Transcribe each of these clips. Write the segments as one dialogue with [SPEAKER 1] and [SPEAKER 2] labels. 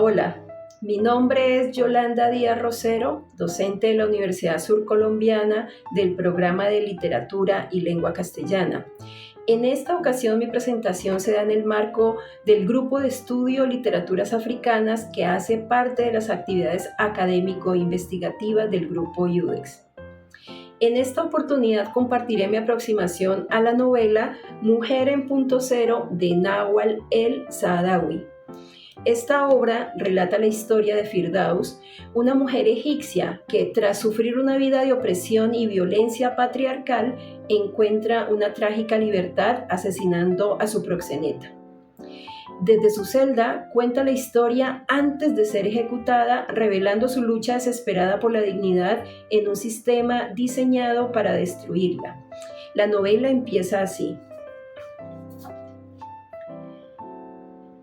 [SPEAKER 1] Hola, mi nombre es Yolanda Díaz Rosero, docente de la Universidad Surcolombiana del programa de Literatura y Lengua Castellana. En esta ocasión mi presentación se da en el marco del Grupo de Estudio Literaturas Africanas que hace parte de las actividades académico-investigativas del Grupo UDEX. En esta oportunidad compartiré mi aproximación a la novela Mujer en Punto Cero de Nawal el-Saadawi. Esta obra relata la historia de Firdaus, una mujer egipcia que tras sufrir una vida de opresión y violencia patriarcal encuentra una trágica libertad asesinando a su proxeneta. Desde su celda cuenta la historia antes de ser ejecutada, revelando su lucha desesperada por la dignidad en un sistema diseñado para destruirla. La novela empieza así.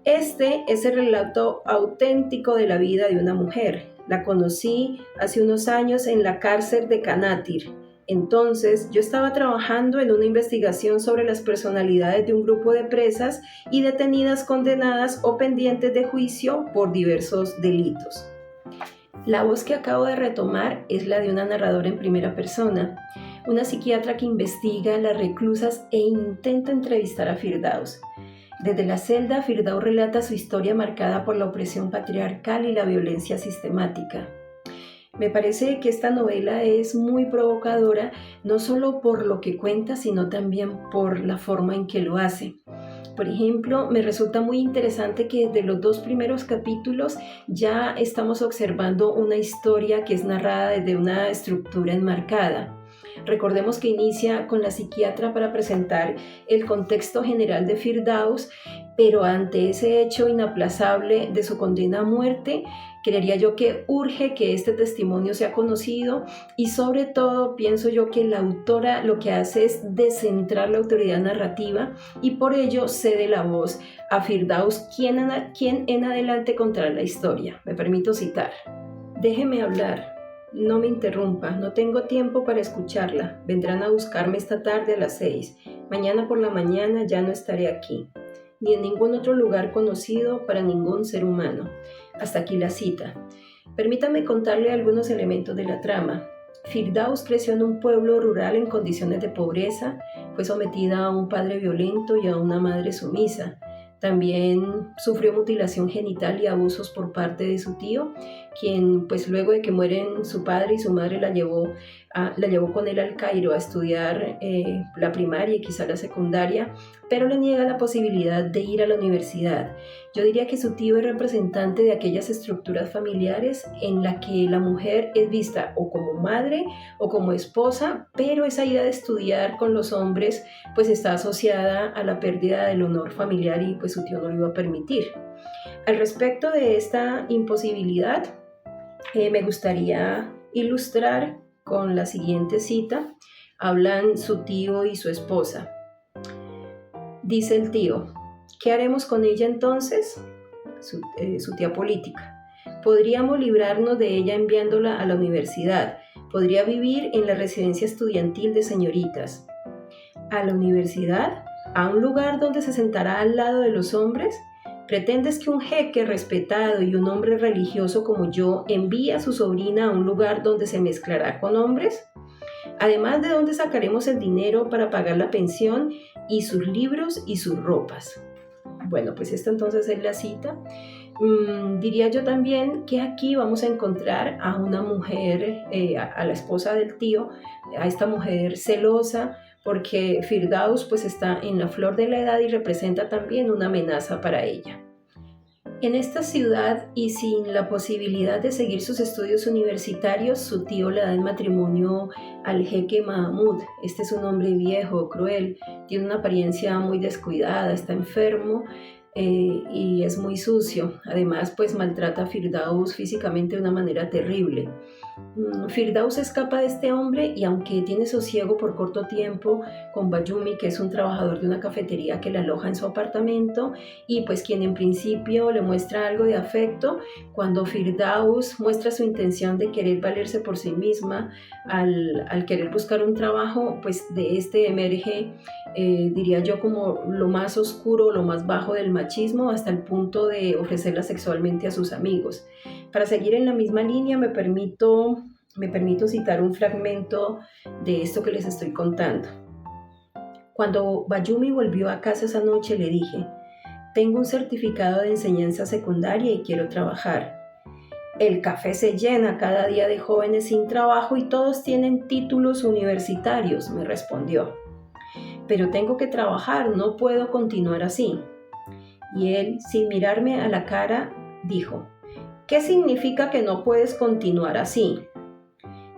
[SPEAKER 1] Este es el relato auténtico de la vida de una mujer. La conocí hace unos años en la cárcel de Kanatir. Entonces, yo estaba trabajando en una investigación sobre las personalidades de un grupo de presas y detenidas condenadas o pendientes de juicio por diversos delitos. La voz que acabo de retomar es la de una narradora en primera persona, una psiquiatra que investiga a las reclusas e intenta entrevistar a Firdaus. Desde la celda, Firdaus relata su historia marcada por la opresión patriarcal y la violencia sistemática. Me parece que esta novela es muy provocadora, no solo por lo que cuenta, sino también por la forma en que lo hace. Por ejemplo, me resulta muy interesante que desde los 2 primeros capítulos ya estamos observando una historia que es narrada desde una estructura enmarcada. Recordemos que inicia con la psiquiatra para presentar el contexto general de Firdaus, pero ante ese hecho inaplazable de su condena a muerte, creería yo que urge que este testimonio sea conocido y sobre todo pienso yo que la autora lo que hace es descentrar la autoridad narrativa y por ello cede la voz a Firdaus, quien en adelante contará la historia. Me permito citar. Déjeme hablar. No me interrumpa, no tengo tiempo para escucharla. Vendrán a buscarme esta tarde a las 6. Mañana por la mañana ya no estaré aquí, ni en ningún otro lugar conocido para ningún ser humano. Hasta aquí la cita. Permítame contarle algunos elementos de la trama. Firdaus creció en un pueblo rural en condiciones de pobreza, fue sometida a un padre violento y a una madre sumisa. También sufrió mutilación genital y abusos por parte de su tío, quien pues luego de que mueren su padre y su madre la llevó con él al Cairo a estudiar la primaria y quizá la secundaria, pero le niega la posibilidad de ir a la universidad. Yo diría que su tío es representante de aquellas estructuras familiares en la que la mujer es vista o como madre o como esposa, pero esa idea de estudiar con los hombres pues está asociada a la pérdida del honor familiar y pues su tío no lo iba a permitir. Al respecto de esta imposibilidad, me gustaría ilustrar con la siguiente cita. Hablan su tío y su esposa. Dice el tío, ¿qué haremos con ella entonces? Su tía política. Podríamos librarnos de ella enviándola a la universidad. Podría vivir en la residencia estudiantil de señoritas. ¿A la universidad? ¿A un lugar donde se sentará al lado de los hombres? ¿Pretendes que un jeque respetado y un hombre religioso como yo envíe a su sobrina a un lugar donde se mezclará con hombres? Además, ¿de dónde sacaremos el dinero para pagar la pensión y sus libros y sus ropas? Bueno, pues esta entonces es la cita. Diría yo también que aquí vamos a encontrar a una mujer, a la esposa del tío, a esta mujer celosa, porque Firdaus pues está en la flor de la edad y representa también una amenaza para ella. En esta ciudad y sin la posibilidad de seguir sus estudios universitarios, su tío le da en matrimonio al jeque Mahmud. Este es un hombre viejo, cruel, tiene una apariencia muy descuidada, está enfermo y es muy sucio. Además, pues maltrata a Firdaus físicamente de una manera terrible. Firdaus escapa de este hombre y aunque tiene sosiego por corto tiempo con Bayumi, que es un trabajador de una cafetería que la aloja en su apartamento y pues quien en principio le muestra algo de afecto, cuando Firdaus muestra su intención de querer valerse por sí misma al querer buscar un trabajo, pues de este emerge, diría yo, como lo más oscuro, lo más bajo del machismo hasta el punto de ofrecerla sexualmente a sus amigos. Para seguir en la misma línea, me permito citar un fragmento de esto que les estoy contando. Cuando Bayumi volvió a casa esa noche, le dije: tengo un certificado de enseñanza secundaria y quiero trabajar. El café se llena cada día de jóvenes sin trabajo y todos tienen títulos universitarios, me respondió. Pero tengo que trabajar, no puedo continuar así. Y él, sin mirarme a la cara, dijo: ¿qué significa que no puedes continuar así?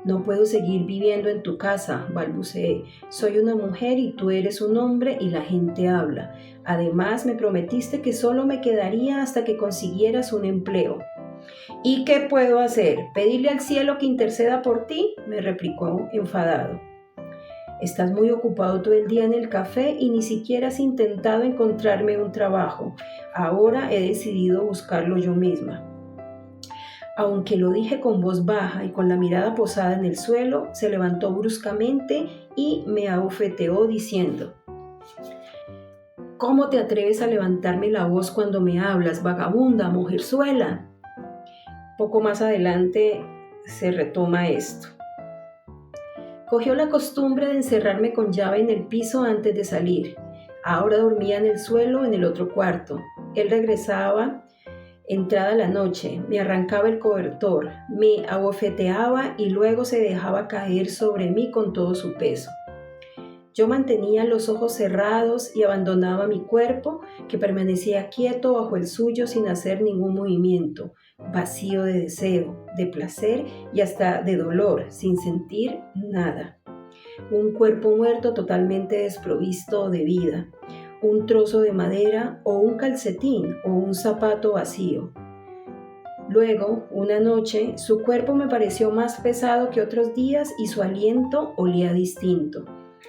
[SPEAKER 1] No puedo seguir viviendo en tu casa, balbuceé. Soy una mujer y tú eres un hombre y la gente habla. Además, me prometiste que solo me quedaría hasta que consiguieras un empleo. ¿Y qué puedo hacer? ¿Pedirle al cielo que interceda por ti?, me replicó enfadado. Estás muy ocupado todo el día en el café y ni siquiera has intentado encontrarme un trabajo. Ahora he decidido buscarlo yo misma. Aunque lo dije con voz baja y con la mirada posada en el suelo, se levantó bruscamente y me abofeteó diciendo: ¿cómo te atreves a levantarme la voz cuando me hablas, vagabunda, mujerzuela? Poco más adelante se retoma esto. Cogió la costumbre de encerrarme con llave en el piso antes de salir. Ahora dormía en el suelo en el otro cuarto. Él regresaba entrada la noche, me arrancaba el cobertor, me abofeteaba y luego se dejaba caer sobre mí con todo su peso. Yo mantenía los ojos cerrados y abandonaba mi cuerpo, que permanecía quieto bajo el suyo sin hacer ningún movimiento, vacío de deseo, de placer y hasta de dolor, sin sentir nada. Un cuerpo muerto totalmente desprovisto de vida. Un trozo de madera o un calcetín o un zapato vacío. Luego, una noche, su cuerpo me pareció más pesado que otros días y su aliento olía distinto.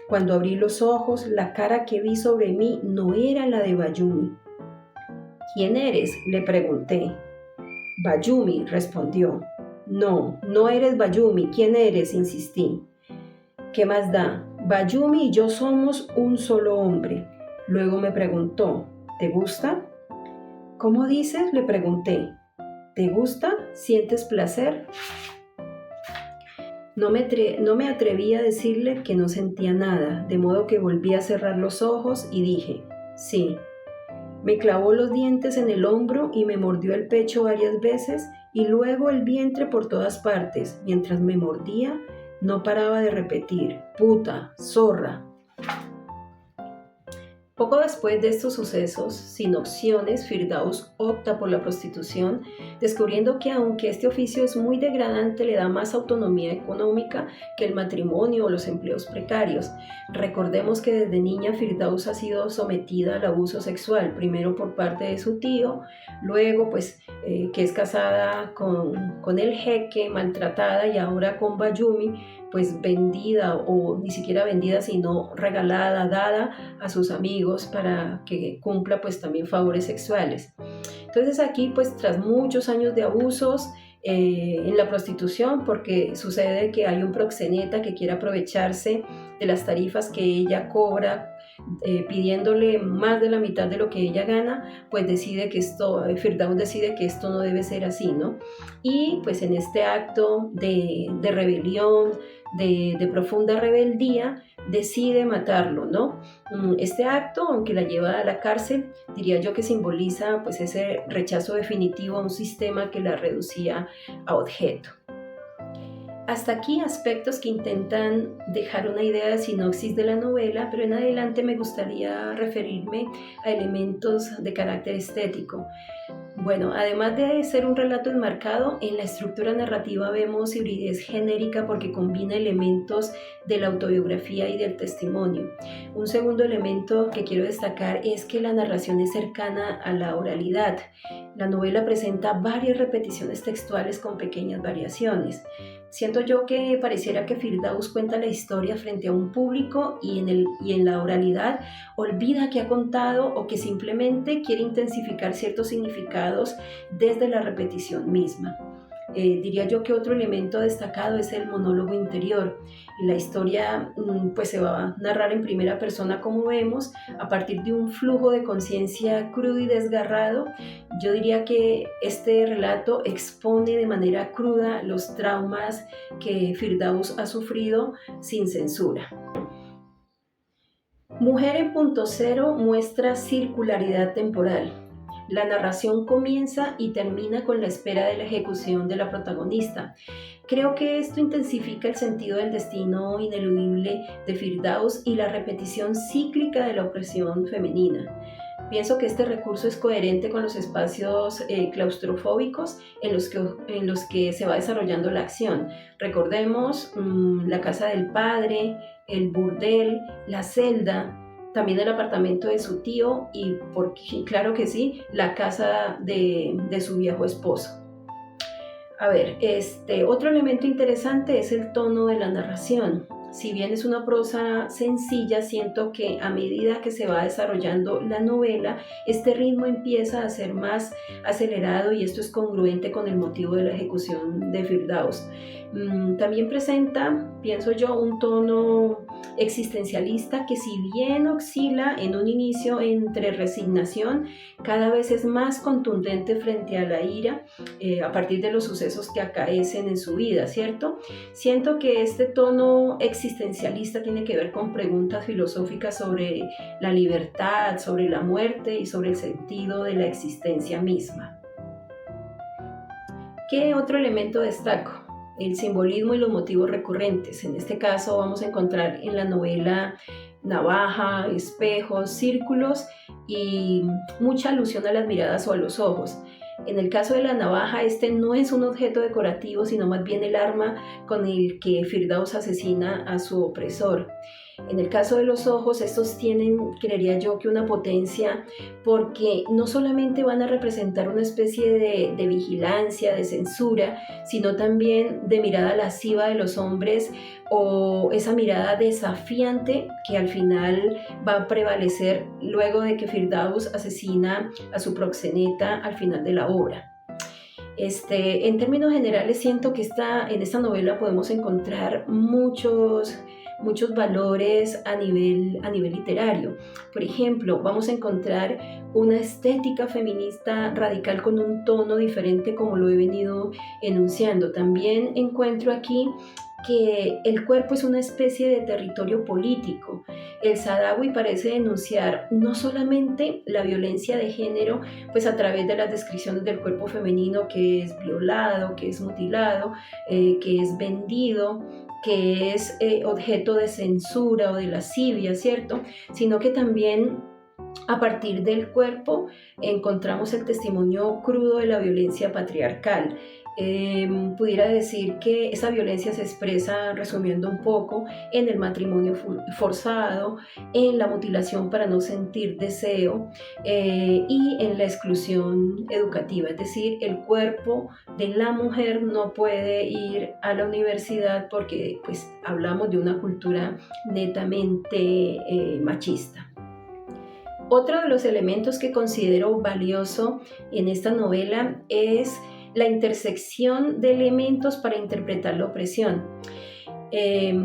[SPEAKER 1] Cuando abrí los ojos, la cara que vi sobre mí no era la de Bayumi. ¿Quién eres?, le pregunté. Bayumi, respondió. No, no eres Bayumi. ¿Quién eres?, insistí. ¿Qué más da? Bayumi y yo somos un solo hombre. Luego me preguntó: ¿te gusta? ¿Cómo dices?, le pregunté. ¿Te gusta? ¿Sientes placer? No me atreví a decirle que no sentía nada, de modo que volví a cerrar los ojos y dije: sí. Me clavó los dientes en el hombro y me mordió el pecho varias veces y luego el vientre por todas partes. Mientras me mordía, no paraba de repetir: puta, zorra. Poco después de estos sucesos, sin opciones, Firdaus opta por la prostitución, descubriendo que aunque este oficio es muy degradante, le da más autonomía económica que el matrimonio o los empleos precarios. Recordemos que desde niña Firdaus ha sido sometida al abuso sexual, primero por parte de su tío, luego que es casada con el jeque, maltratada, y ahora con Bayumi, pues vendida, o ni siquiera vendida, sino regalada, dada a sus amigos para que cumpla pues también favores sexuales. Entonces aquí pues tras muchos años de abusos en la prostitución, porque sucede que hay un proxeneta que quiere aprovecharse de las tarifas que ella cobra, pidiéndole más de la mitad de lo que ella gana, pues Firdaus decide que esto no debe ser así, ¿no? Y pues en este acto de rebelión, de profunda rebeldía, decide matarlo, ¿no? Este acto, aunque la lleva a la cárcel, diría yo que simboliza pues ese rechazo definitivo a un sistema que la reducía a objeto. Hasta aquí aspectos que intentan dejar una idea de sinopsis de la novela, pero en adelante me gustaría referirme a elementos de carácter estético. Bueno, además de ser un relato enmarcado, en la estructura narrativa vemos hibridez genérica porque combina elementos de la autobiografía y del testimonio. Un segundo elemento que quiero destacar es que la narración es cercana a la oralidad. La novela presenta varias repeticiones textuales con pequeñas variaciones. Siento yo que pareciera que Firdaus cuenta la historia frente a un público y en la oralidad olvida que ha contado o que simplemente quiere intensificar ciertos significados desde la repetición misma. Diría yo que otro elemento destacado es el monólogo interior. La historia pues se va a narrar en primera persona, como vemos, a partir de un flujo de conciencia crudo y desgarrado. Yo diría que este relato expone de manera cruda los traumas que Firdaus ha sufrido sin censura. Mujer en punto cero muestra circularidad temporal. La narración comienza y termina con la espera de la ejecución de la protagonista. Creo que esto intensifica el sentido del destino ineludible de Firdaus y la repetición cíclica de la opresión femenina. Pienso que este recurso es coherente con los espacios claustrofóbicos en los que se va desarrollando la acción. Recordemos la casa del padre, el burdel, la celda, también el apartamento de su tío y, claro que sí, la casa de su viejo esposo. A ver, otro elemento interesante es el tono de la narración. Si bien es una prosa sencilla, siento que a medida que se va desarrollando la novela, este ritmo empieza a ser más acelerado y esto es congruente con el motivo de la ejecución de Firdaus. También presenta, pienso yo, un tono existencialista que si bien oscila en un inicio entre resignación, cada vez es más contundente frente a la ira a partir de los sucesos que acaecen en su vida, ¿cierto? Siento que este tono existencialista tiene que ver con preguntas filosóficas sobre la libertad, sobre la muerte y sobre el sentido de la existencia misma. ¿Qué otro elemento destaco? El simbolismo y los motivos recurrentes. En este caso vamos a encontrar en la novela navaja, espejos, círculos y mucha alusión a las miradas o a los ojos. En el caso de la navaja, este no es un objeto decorativo, sino más bien el arma con el que Firdaus asesina a su opresor. En el caso de los ojos, estos tienen, creería yo, que una potencia porque no solamente van a representar una especie de vigilancia, de censura, sino también de mirada lasciva de los hombres o esa mirada desafiante que al final va a prevalecer luego de que Firdaus asesina a su proxeneta al final de la obra. En términos generales, siento que en esta novela podemos encontrar muchos valores a nivel literario. Por ejemplo, vamos a encontrar una estética feminista radical con un tono diferente como lo he venido enunciando. También encuentro aquí que el cuerpo es una especie de territorio político. El Sadawi parece denunciar no solamente la violencia de género, pues a través de las descripciones del cuerpo femenino que es violado, que es mutilado, que es vendido, que es objeto de censura o de lascivia, ¿cierto? Sino que también a partir del cuerpo encontramos el testimonio crudo de la violencia patriarcal. Pudiera decir que esa violencia se expresa, resumiendo un poco, en el matrimonio forzado, en la mutilación para no sentir deseo y en la exclusión educativa. Es decir, el cuerpo de la mujer no puede ir a la universidad porque pues, hablamos de una cultura netamente machista. Otro de los elementos que considero valioso en esta novela es la intersección de elementos para interpretar la opresión. ¿Qué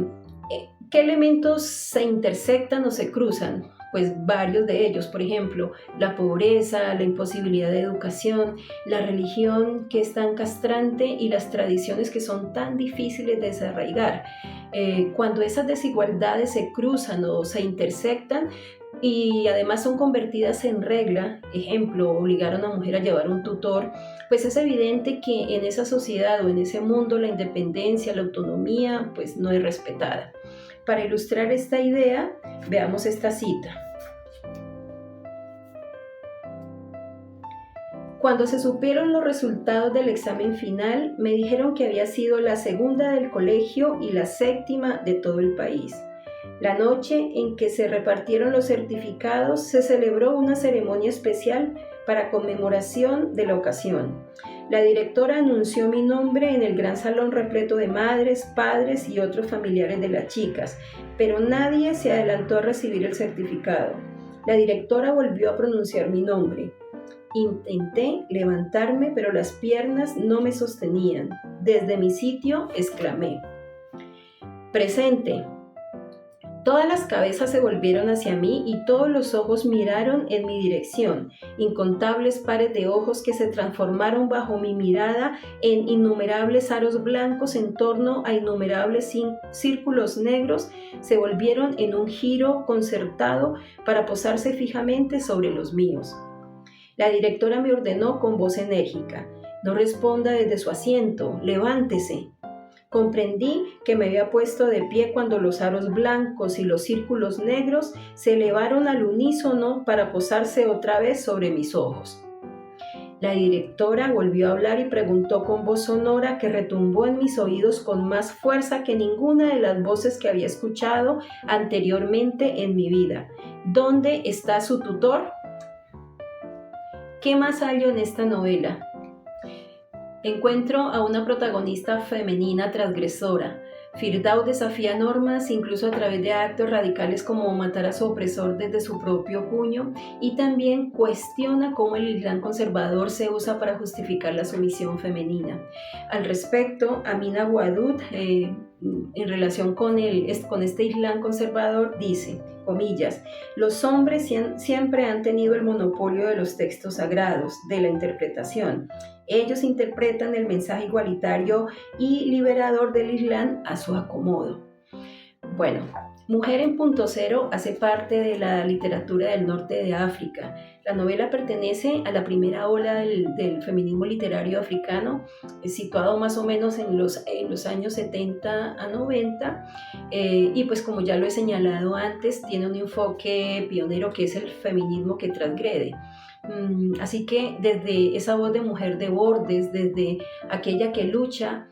[SPEAKER 1] elementos se intersectan o se cruzan? Pues varios de ellos, por ejemplo, la pobreza, la imposibilidad de educación, la religión que es tan castrante y las tradiciones que son tan difíciles de desarraigar. Cuando esas desigualdades se cruzan o se intersectan, y además son convertidas en regla, ejemplo, obligar a una mujer a llevar un tutor, pues es evidente que en esa sociedad o en ese mundo la independencia, la autonomía, pues no es respetada. Para ilustrar esta idea, veamos esta cita. Cuando se supieron los resultados del examen final, me dijeron que había sido la segunda del colegio y la séptima de todo el país. La noche en que se repartieron los certificados se celebró una ceremonia especial para conmemoración de la ocasión. La directora anunció mi nombre en el gran salón repleto de madres, padres y otros familiares de las chicas, pero nadie se adelantó a recibir el certificado. La directora volvió a pronunciar mi nombre. Intenté levantarme, pero las piernas no me sostenían. Desde mi sitio exclamé: «Presente». Todas las cabezas se volvieron hacia mí y todos los ojos miraron en mi dirección. Incontables pares de ojos que se transformaron bajo mi mirada en innumerables aros blancos en torno a innumerables círculos negros se volvieron en un giro concertado para posarse fijamente sobre los míos. La directora me ordenó con voz enérgica: «No responda desde su asiento, levántese». Comprendí que me había puesto de pie cuando los aros blancos y los círculos negros se elevaron al unísono para posarse otra vez sobre mis ojos. La directora volvió a hablar y preguntó con voz sonora que retumbó en mis oídos con más fuerza que ninguna de las voces que había escuchado anteriormente en mi vida: «¿Dónde está su tutor?». ¿Qué más hallo en esta novela? Encuentro a una protagonista femenina transgresora. Firdaus desafía normas incluso a través de actos radicales como matar a su opresor desde su propio puño, y también cuestiona cómo el Islam conservador se usa para justificar la sumisión femenina. Al respecto, Amina Wadud, en relación con este Islam conservador, dice, comillas: «Los hombres siempre han tenido el monopolio de los textos sagrados, de la interpretación. Ellos interpretan el mensaje igualitario y liberador del Islam a su acomodo». Bueno, Mujer en Punto Cero hace parte de la literatura del norte de África. La novela pertenece a la primera ola del feminismo literario africano, situado más o menos en los años 70 a 90, y pues como ya lo he señalado antes, tiene un enfoque pionero que es el feminismo que transgrede. Así que desde esa voz de mujer de bordes, desde aquella que lucha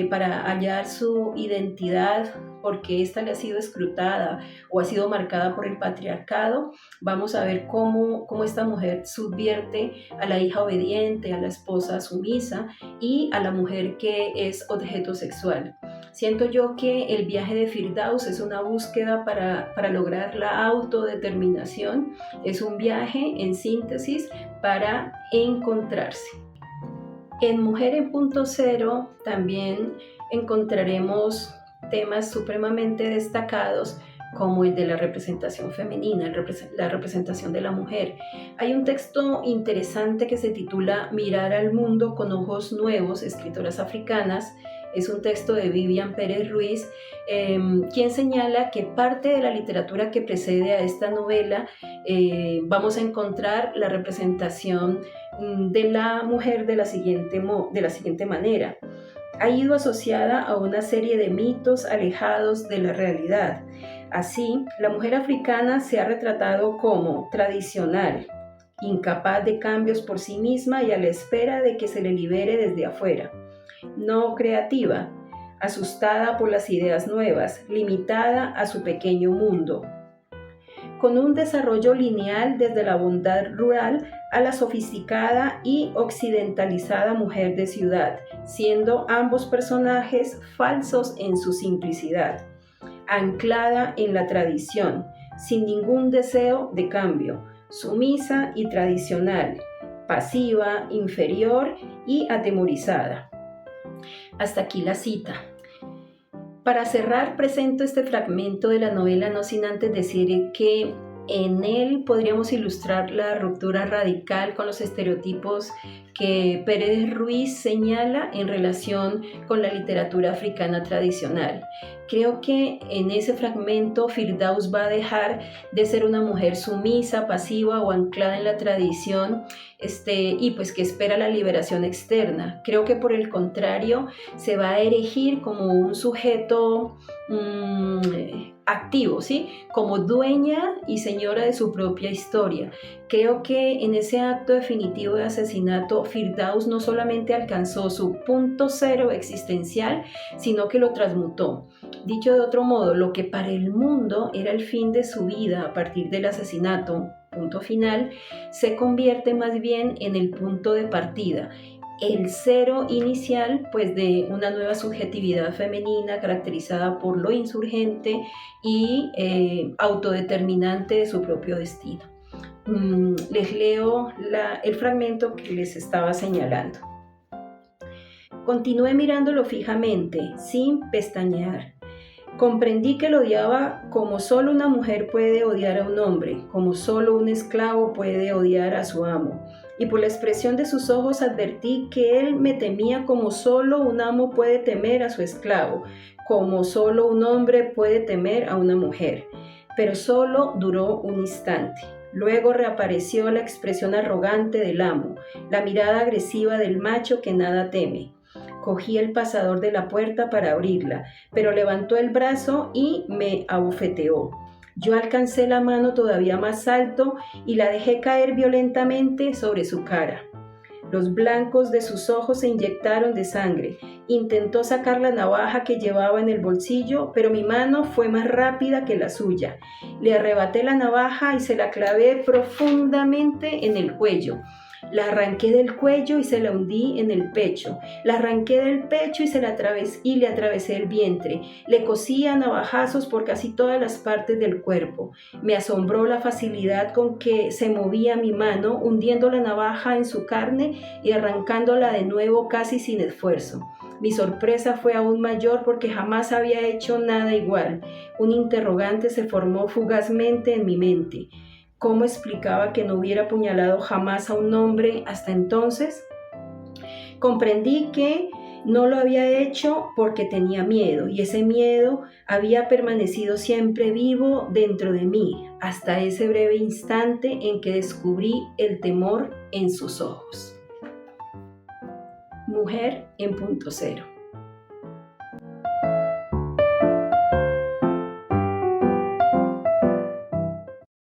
[SPEAKER 1] para hallar su identidad porque ésta le ha sido escrutada o ha sido marcada por el patriarcado, vamos a ver cómo esta mujer subvierte a la hija obediente, a la esposa sumisa y a la mujer que es objeto sexual. Siento yo que el viaje de Firdaus es una búsqueda para lograr la autodeterminación, es un viaje en síntesis para encontrarse. En Mujer en Punto Cero también encontraremos temas supremamente destacados como el de la representación femenina, la representación de la mujer. Hay un texto interesante que se titula Mirar al mundo con ojos nuevos, escritoras africanas. Es un texto de Vivian Pérez Ruiz, quien señala que parte de la literatura que precede a esta novela vamos a encontrar la representación de la mujer de la siguiente manera. Ha ido asociada a una serie de mitos alejados de la realidad. Así, la mujer africana se ha retratado como tradicional, incapaz de cambios por sí misma y a la espera de que se le libere desde afuera. No creativa, asustada por las ideas nuevas, limitada a su pequeño mundo. Con un desarrollo lineal desde la bondad rural a la sofisticada y occidentalizada mujer de ciudad, siendo ambos personajes falsos en su simplicidad, anclada en la tradición, sin ningún deseo de cambio, sumisa y tradicional, pasiva, inferior y atemorizada. Hasta aquí la cita. Para cerrar, presento este fragmento de la novela, no sin antes decir que en él podríamos ilustrar la ruptura radical con los estereotipos que Pérez Ruiz señala en relación con la literatura africana tradicional. Creo que en ese fragmento Firdaus va a dejar de ser una mujer sumisa, pasiva o anclada en la tradición, y pues que espera la liberación externa. Creo que por el contrario se va a erigir como un sujeto activo, ¿sí? Como dueña y señora de su propia historia. Creo que en ese acto definitivo de asesinato, Firdaus no solamente alcanzó su punto cero existencial, sino que lo transmutó. Dicho de otro modo, lo que para el mundo era el fin de su vida a partir del asesinato, punto final, se convierte más bien en el punto de partida. el cero inicial pues de una nueva subjetividad femenina caracterizada por lo insurgente y autodeterminante de su propio destino. Les leo el fragmento que les estaba señalando. Continué mirándolo fijamente, sin pestañear. Comprendí que lo odiaba como solo una mujer puede odiar a un hombre, como solo un esclavo puede odiar a su amo. Y por la expresión de sus ojos advertí que él me temía como solo un amo puede temer a su esclavo, como solo un hombre puede temer a una mujer. Pero solo duró un instante. Luego reapareció la expresión arrogante del amo, la mirada agresiva del macho que nada teme. Cogí el pasador de la puerta para abrirla, pero levantó el brazo y me abofeteó. Yo alcancé la mano todavía más alto y la dejé caer violentamente sobre su cara. Los blancos de sus ojos se inyectaron de sangre. Intentó sacar la navaja que llevaba en el bolsillo, pero mi mano fue más rápida que la suya. Le arrebaté la navaja y se la clavé profundamente en el cuello. La arranqué del cuello y se la hundí en el pecho. La arranqué del pecho y le atravesé el vientre. Le cosí a navajazos por casi todas las partes del cuerpo. Me asombró la facilidad con que se movía mi mano, hundiendo la navaja en su carne y arrancándola de nuevo casi sin esfuerzo. Mi sorpresa fue aún mayor porque jamás había hecho nada igual. Un interrogante se formó fugazmente en mi mente. ¿Cómo explicaba que no hubiera apuñalado jamás a un hombre hasta entonces? Comprendí que no lo había hecho porque tenía miedo, y ese miedo había permanecido siempre vivo dentro de mí, hasta ese breve instante en que descubrí el temor en sus ojos. Mujer en punto cero.